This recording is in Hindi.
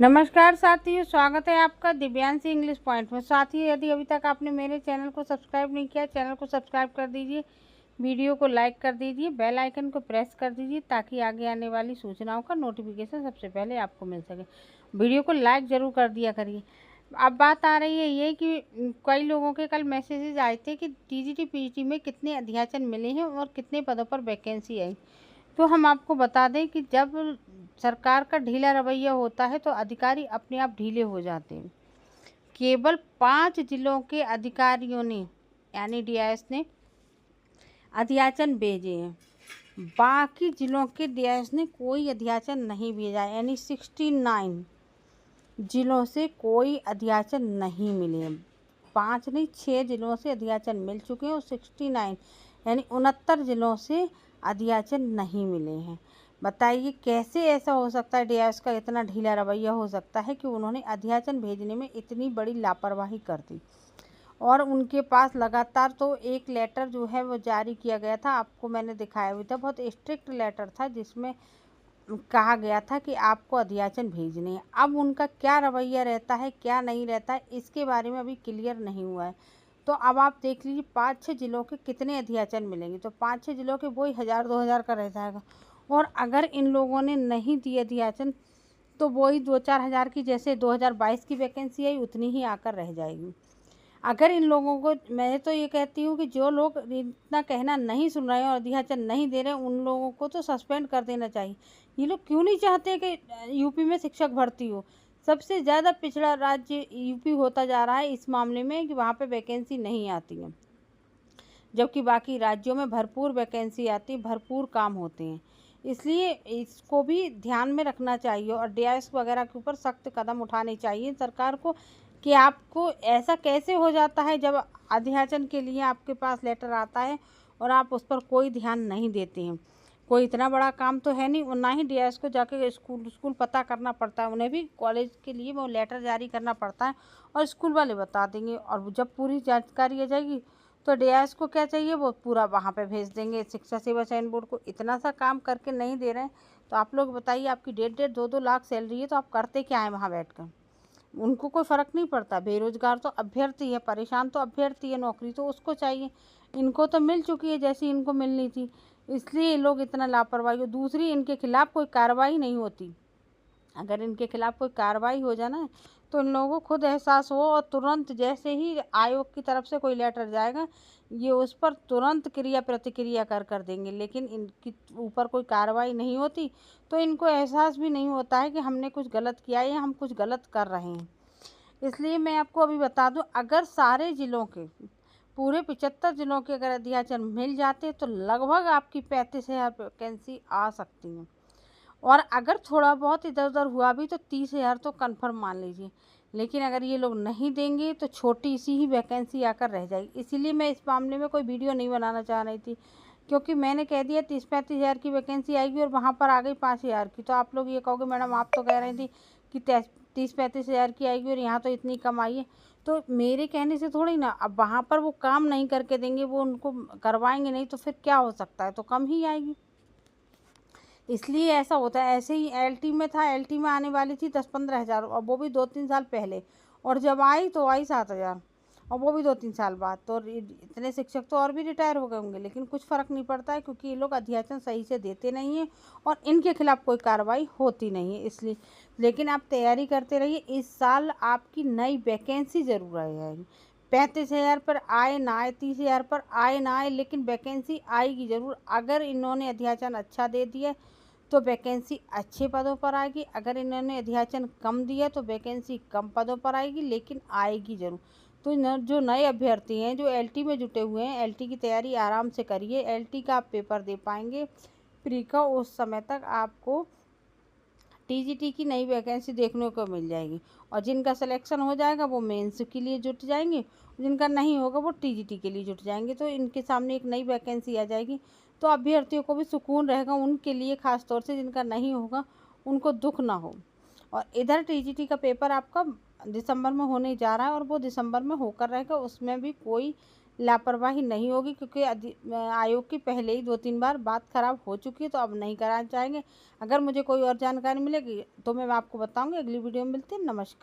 नमस्कार साथियों, स्वागत है आपका दिव्यांशी इंग्लिश पॉइंट में। साथियों, यदि अभी तक आपने मेरे चैनल को सब्सक्राइब नहीं किया, चैनल को सब्सक्राइब कर दीजिए, वीडियो को लाइक कर दीजिए, बेल आइकन को प्रेस कर दीजिए ताकि आगे आने वाली सूचनाओं का नोटिफिकेशन सबसे पहले आपको मिल सके। वीडियो को लाइक ज़रूर कर दिया करिए। अब बात आ रही है ये कि कई लोगों के कल मैसेजेस आए थे कि टीजीटी पीजीटी में कितने अध्याचन मिले हैं और कितने पदों पर वैकेंसी आई। तो हम आपको बता दें कि जब सरकार का ढीला रवैया होता है तो अधिकारी अपने आप ढीले हो जाते हैं। केवल 5 जिलों के अधिकारियों ने यानी डीआईएस ने अध्याचन भेजे हैं, बाकी जिलों के डीआईएस ने कोई अध्याचन नहीं भेजा है। यानी 69 जिलों से कोई अध्याचन नहीं मिले हैं। 5 नहीं 6 जिलों से अध्याचन मिल चुके हैं और 69 यानी 69 जिलों से अध्याचन नहीं मिले हैं। बताइए कैसे ऐसा हो सकता है, डीआईएस का इतना ढीला रवैया हो सकता है कि उन्होंने अध्याचन भेजने में इतनी बड़ी लापरवाही कर दी। और उनके पास लगातार तो एक लेटर जो है वो जारी किया गया था, आपको मैंने दिखाया हुआ था, बहुत स्ट्रिक्ट लेटर था जिसमें कहा गया था कि आपको अध्याचन भेजने हैं। अब उनका क्या रवैया रहता है, क्या नहीं रहता है, इसके बारे में अभी क्लियर नहीं हुआ है। तो अब आप देख लीजिए 5-6 जिलों के कितने अध्याचन मिलेंगे, तो 5-6 जिलों के वही 1000-2000 का रह जाएगा। और अगर इन लोगों ने नहीं दिए अध्याचन तो वही 2-4 हज़ार की जैसे 2022 की वैकेंसी आई उतनी ही आकर रह जाएगी। अगर इन लोगों को, मैं तो ये कहती हूँ कि जो लोग इतना कहना नहीं सुन रहे हैं और अध्याचन नहीं दे रहे हैं उन लोगों को तो सस्पेंड कर देना चाहिए। ये लोग क्यों नहीं चाहते कि यूपी में शिक्षक भर्ती हो? सबसे ज़्यादा पिछड़ा राज्य यूपी होता जा रहा है इस मामले में कि वहाँ पे वैकेंसी नहीं आती है, जबकि बाकी राज्यों में भरपूर वैकेंसी आती है, भरपूर काम होते हैं। इसलिए इसको भी ध्यान में रखना चाहिए और डीआईएस वगैरह के ऊपर सख्त कदम उठाने चाहिए सरकार को कि आपको ऐसा कैसे हो जाता है जब अध्याचन के लिए आपके पास लेटर आता है और आप उस पर कोई ध्यान नहीं देते हैं। कोई इतना बड़ा काम तो है नहीं, और ना ही डीआईएस को जाके स्कूल पता करना पड़ता है, उन्हें भी कॉलेज के लिए वो लेटर जारी करना पड़ता है और स्कूल वाले बता देंगे। और जब पूरी जानकारी आ जाएगी तो डीआईएस को क्या चाहिए, वो पूरा वहाँ पे भेज देंगे। शिक्षा सेवा चयन बोर्ड को इतना सा काम करके नहीं दे रहे हैं तो आप लोग बताइए, आपकी 1.5-1.5 2-2 लाख सैलरी है तो आप करते क्या है वहाँ बैठ कर? उनको कोई फ़र्क नहीं पड़ता। बेरोजगार तो अभ्यर्थी है, परेशान तो अभ्यर्थी है, नौकरी तो उसको चाहिए। इनको तो मिल चुकी है जैसी इनको मिलनी थी, इसलिए ये लोग इतना लापरवाही हो। दूसरी, इनके खिलाफ़ कोई कार्रवाई नहीं होती। अगर इनके खिलाफ़ कोई कार्रवाई हो जाए ना तो इन लोगों को खुद एहसास हो और तुरंत जैसे ही आयोग की तरफ से कोई लेटर जाएगा ये उस पर तुरंत क्रिया प्रतिक्रिया कर देंगे। लेकिन इनके ऊपर कोई कार्रवाई नहीं होती तो इनको एहसास भी नहीं होता है कि हमने कुछ गलत किया है या हम कुछ गलत कर रहे हैं। इसलिए मैं आपको अभी बता दूं, अगर सारे ज़िलों के, पूरे 75 जिलों के अगर अध्याचन मिल जाते तो लगभग आपकी 35,000 वैकेंसी आ सकती हैं। और अगर थोड़ा बहुत इधर उधर हुआ भी तो 30,000 तो कन्फर्म मान लीजिए। लेकिन अगर ये लोग नहीं देंगे तो छोटी सी ही वैकेंसी आकर रह जाएगी। इसीलिए मैं इस मामले में कोई वीडियो नहीं बनाना चाह रही थी, क्योंकि मैंने कह दिया 30-35 हज़ार की वैकेंसी आएगी और वहाँ पर आ गई 5,000 की, तो आप लोग ये कहोगे मैडम आप तो कह रही थी कि 30-35 हज़ार की आएगी और यहाँ तो इतनी कम आई है। तो मेरे कहने से थोड़ी ना, अब वहाँ पर वो काम नहीं करके देंगे, वो उनको करवाएंगे नहीं तो फिर क्या हो सकता है, तो कम ही आएगी। इसलिए ऐसा होता है। ऐसे ही एलटी में था, एलटी में आने वाली थी 10-15 हज़ार और वो भी 2-3 साल पहले, और जब आई तो आई 7,000 और वो भी 2-3 साल बाद। तो इतने शिक्षक तो और भी रिटायर हो गए होंगे, लेकिन कुछ फ़र्क नहीं पड़ता है क्योंकि ये लोग अध्याचन सही से देते नहीं हैं और इनके खिलाफ़ कोई कार्रवाई होती नहीं है। इसलिए लेकिन आप तैयारी करते रहिए, इस साल आपकी नई वैकेंसी ज़रूर आ जाएगी। 35,000 पर आए ना आए, 30,000 पर आए ना आए, लेकिन वैकेंसी आएगी ज़रूर। अगर इन्होंने अध्याचन अच्छा दे दिया तो वैकेंसी अच्छे पदों पर आएगी, अगर इन्होंने अध्याचन कम दिया तो वैकेंसी कम पदों पर आएगी, लेकिन आएगी ज़रूर। तो जो नए अभ्यर्थी हैं, जो एलटी में जुटे हुए हैं, एलटी की तैयारी आराम से करिए। एलटी का आप पेपर दे पाएंगे प्री का, उस समय तक आपको टीजीटी की नई वैकेंसी देखने को मिल जाएगी। और जिनका सिलेक्शन हो जाएगा वो मेंस के लिए जुट जाएंगे, जिनका नहीं होगा वो टीजीटी के लिए जुट जाएंगे। तो इनके सामने एक नई वैकेंसी आ जाएगी, तो अभ्यर्थियों को भी सुकून रहेगा, उनके लिए ख़ास तौर से जिनका नहीं होगा उनको दुख ना हो। और इधर टीजीटी का पेपर आपका दिसंबर में होने जा रहा है और वो दिसंबर में होकर रहेगा, उसमें भी कोई लापरवाही नहीं होगी, क्योंकि आयोग की पहले ही 2-3 बार बात ख़राब हो चुकी है, तो अब नहीं कराना चाहेंगे। अगर मुझे कोई और जानकारी मिलेगी तो मैं आपको बताऊँगी। अगली वीडियो में मिलते हैं। नमस्कार।